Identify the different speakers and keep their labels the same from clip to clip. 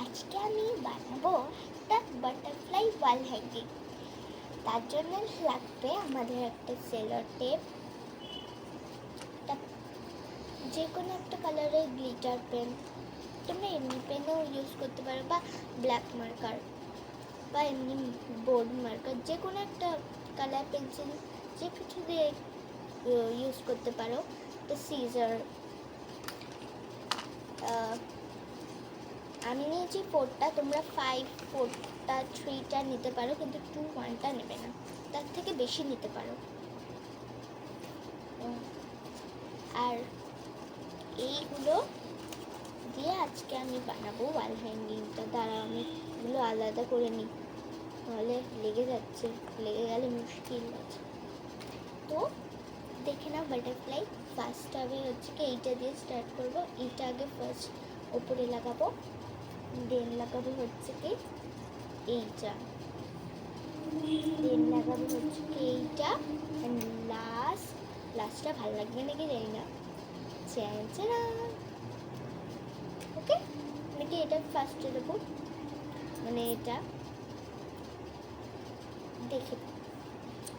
Speaker 1: আজকে আমি বানাবো একটা বাটারফ্লাই ওয়াল হ্যাঙ্গিং। তার জন্য লাগবে আমাদের একটা সেলো টেপ, যে কোনো একটা কালারের গ্লিটার পেন, তোমরা এমনি পেনও ইউজ করতে পারো, বা ব্ল্যাক মার্কার বা এমনি বোর্ড মার্কার, যে কোনো একটা কালার পেন্সিল যে কিছু দিয়ে ইউজ করতে পারো। তো সিজার আমি নিয়েছি 4টা, তোমরা 5, 4টা, 3টা নিতে পারো, কিন্তু 2, 1টা নেবে না, তার থেকে বেশি নিতে পারো। আর এইগুলো দিয়ে আজকে আমি বানাবো ওয়াল হ্যাঙ্গিংটা। দ্বারা আমি এগুলো আলাদা করে নিই, নাহলে লেগে যাচ্ছে, লেগে গেলে মুশকিল আছে। তো দেখে নাও বাটারফ্লাই। ফার্স্ট আমি হচ্ছে কি এইটা দিয়ে স্টার্ট করবো। এইটা আগে ফার্স্ট ওপরে লাগাবো, দেন লাগাবো হচ্ছে কি এইটা, দেন লাগাবো হচ্ছে কি এইটা, লাস্টটা ভালো লাগবে নাকি জানি না। চ্যাঁচড়া। ওকে, নাকি এটা ফার্স্টে দেবো, মানে এটা দেখে,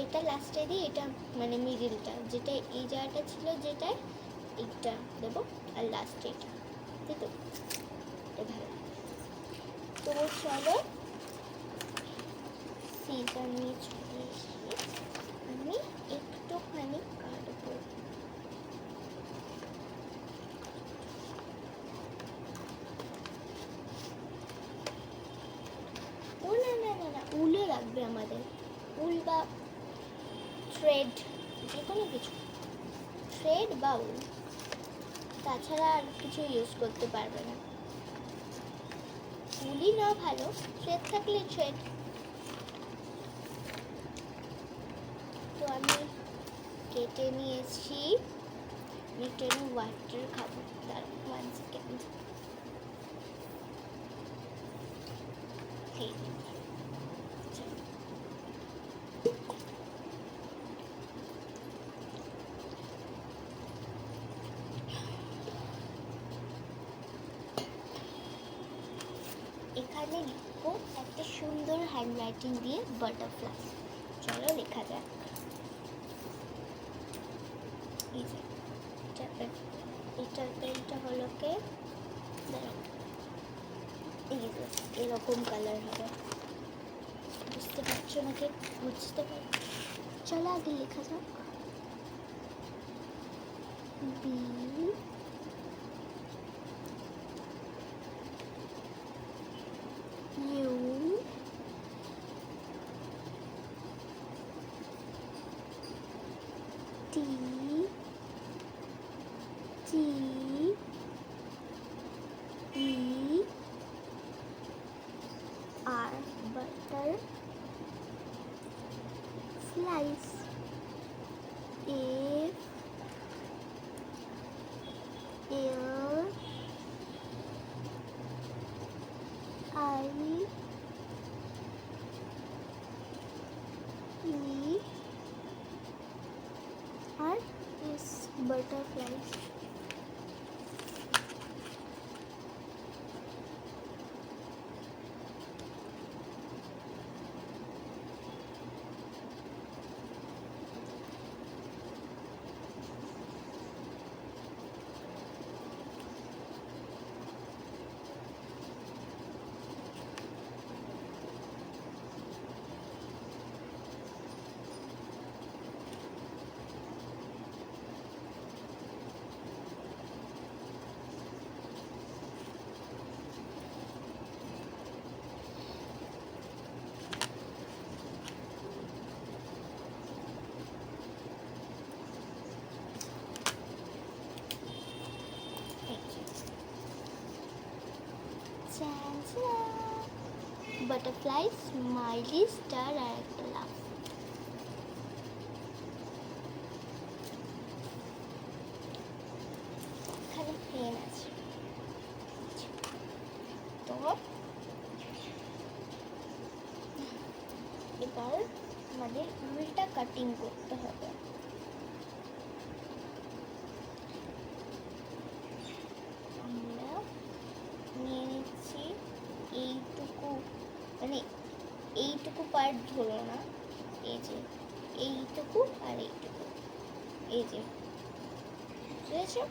Speaker 1: এটা লাস্টে দিই, এটা মানে মিডিলটা, যেটা এই জায়গাটা ছিল যেটায়, এইটা দেবো, আর লাস্টে এটা, ঠিক তো? এটা ভালো। তো চলো সিজার নিয়ে চলে এসে আমি একটুখানি কাটবো। ও না না না না, উলও লাগবে আমাদের, উল বা থ্রেড, যে কোনো কিছু, থ্রেড বা উল, তাছাড়া আর কিছু ইউজ করতে পারবে না। উলই না ভালো, থ্রেড থাকলে থ্রেড। তো আমি কেটে নিয়েছি, একটু ওয়াটার খাবো, দাঁড়াও 1 সেকেন্ড। এখানে লিখবো একটা সুন্দর হ্যান্ডরাইটিং দিয়ে বাটারফ্লাই। চলো লেখা যাক। এটার পেনটা হলো কে, এরকম কালার হবে, বুঝতে পারছো নাকি? বুঝতে পারছো? চলো আগে লেখা যাক। B U T T E R, butter flies. F L I E R S, butterflies. Butterfly, smiley, star আর একটা লাভ। এখানে পেন আছে। তো এবার আমাদের উল্টা কাটিং করতে হবে। আমরা নিয়ে নিচ্ছি হলো না, এই যে এইটুকু আর এইটুকু, এই যে বুঝেছো?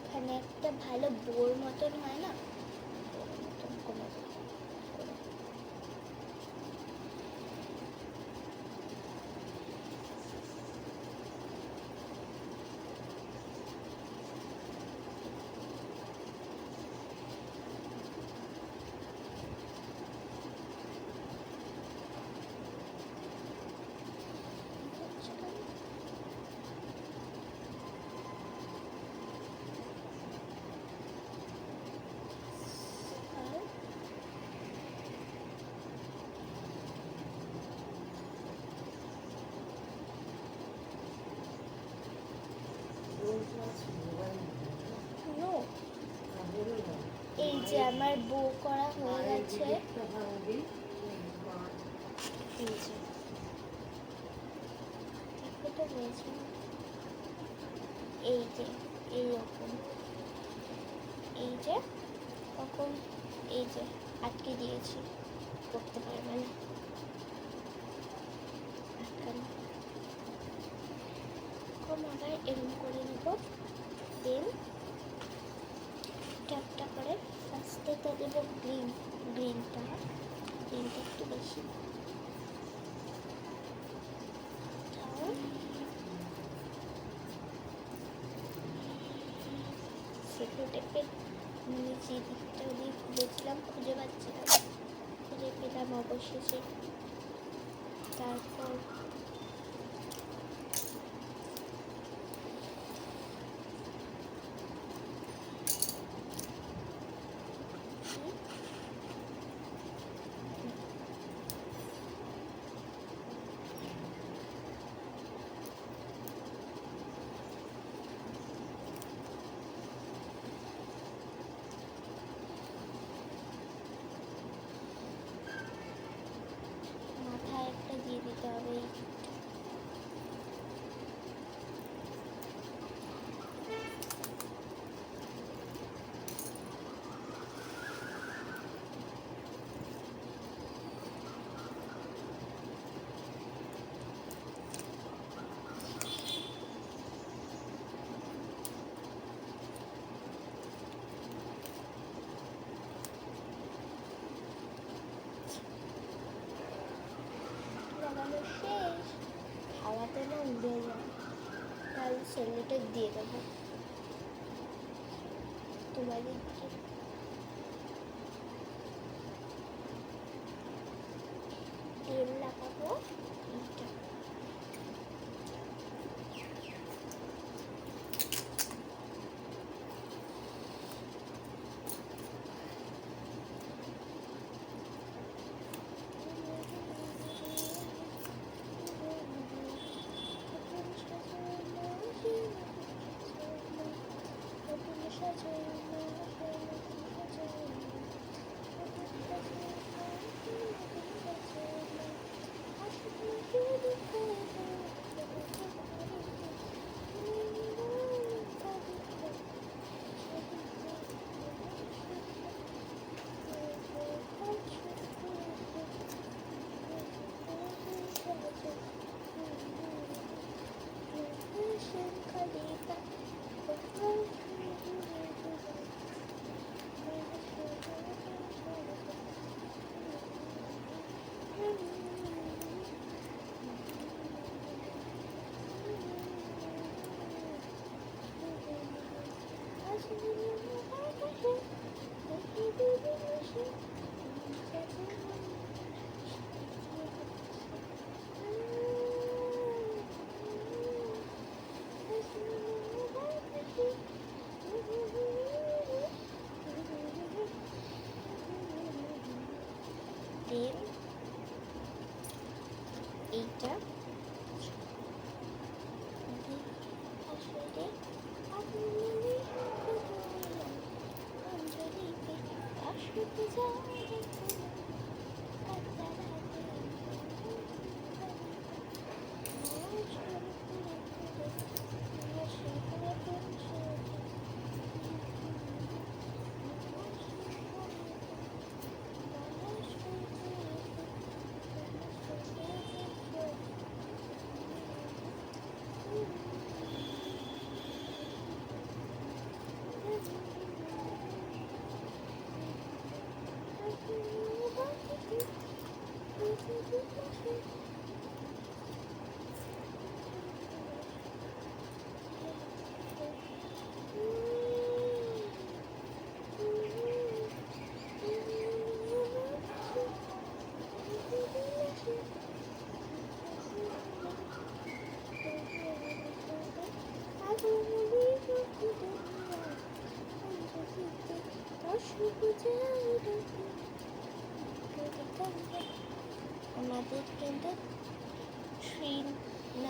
Speaker 1: এখানে একটা ভালো বোর মতন হয় না, বোর মতন কোনো নো। এই যে আমার বো করা হয়ে গেছে, এই যে দেখো তো হয়েছে, এই যে এইরকম, এই যে তখন এই যে আটকে দিয়েছি, করতে পারবে না, আটকানো। কম আবার এরকম করে নেব, দেন একটা করে ফার্স্টেটা দেবো গ্রিনটা একটু বেশি, সেকেন্ড টেপে নিচে দিকটা দিয়ে খুঁজেছিলাম, খুঁজে পাচ্ছিলাম, খুঁজে পেলাম অবশেষে। তারপর মাথায় একটা দিয়ে দিতে হবে, লাগানো শেষ। হাওয়াতে না উড়ে যায়, তাহলে সেলোটেপ দিয়ে দেবো তোমাদেরকে। তেল লাগাবো এইটা,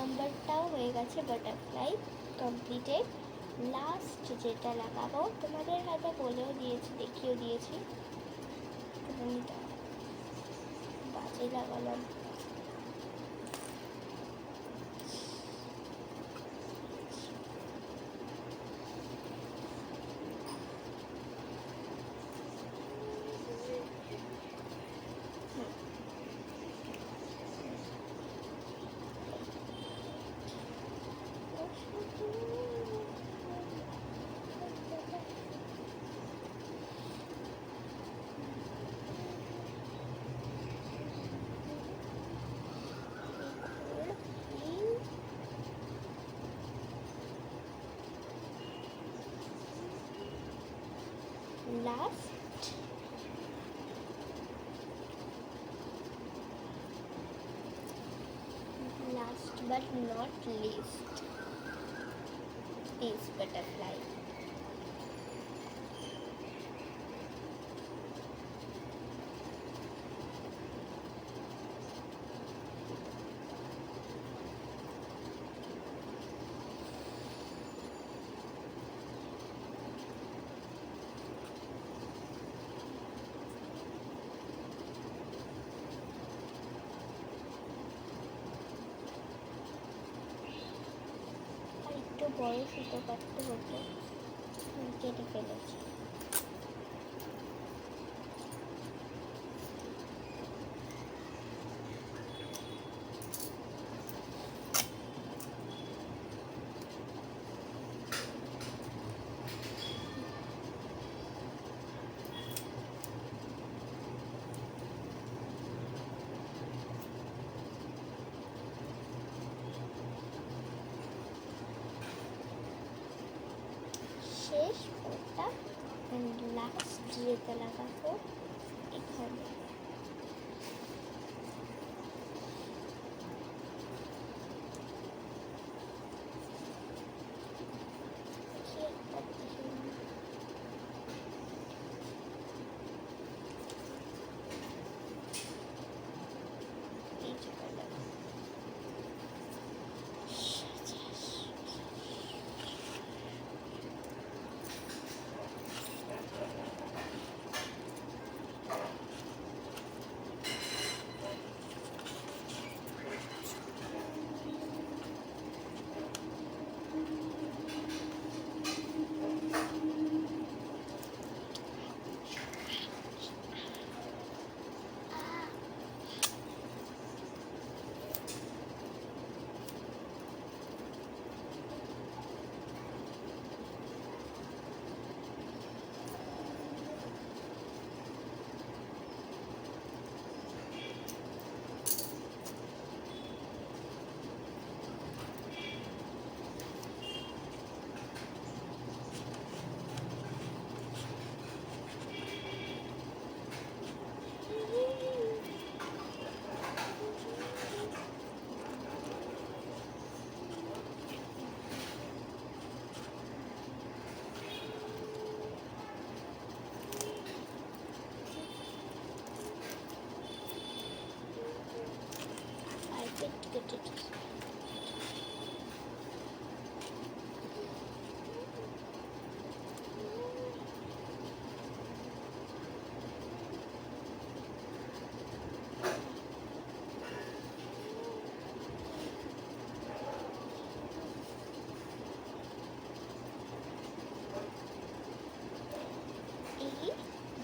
Speaker 1: নাম্বারটাও হয়ে গেছে, বাটারফ্লাই কমপ্লিটেড। লাস্ট যেটা লাগাবো তোমাদের হাতে বলেও দিয়েছি, দেখিয়েও দিয়েছি, বাজে লাগালাম। Last but not least, this butterfly. একটু বড় সুতো কাটতে হতো, কেটে ফেলেছি। শেষ ওটা লাস্ট যেটা লাগাবো এখানে।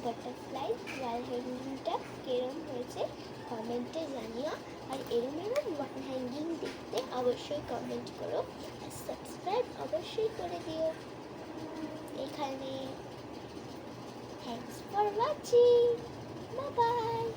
Speaker 1: বাটারফ্লাই ওয়াল হ্যাঙ্গিংটা কেরম হয়েছে কমেন্টে জানিও। আর এরম ওয়াল হ্যাঙ্গিং দেখতে অবশ্যই কমেন্ট করো, আর সাবস্ক্রাইব অবশ্যই করে দিও এখানে। Thanks for watching, bye bye.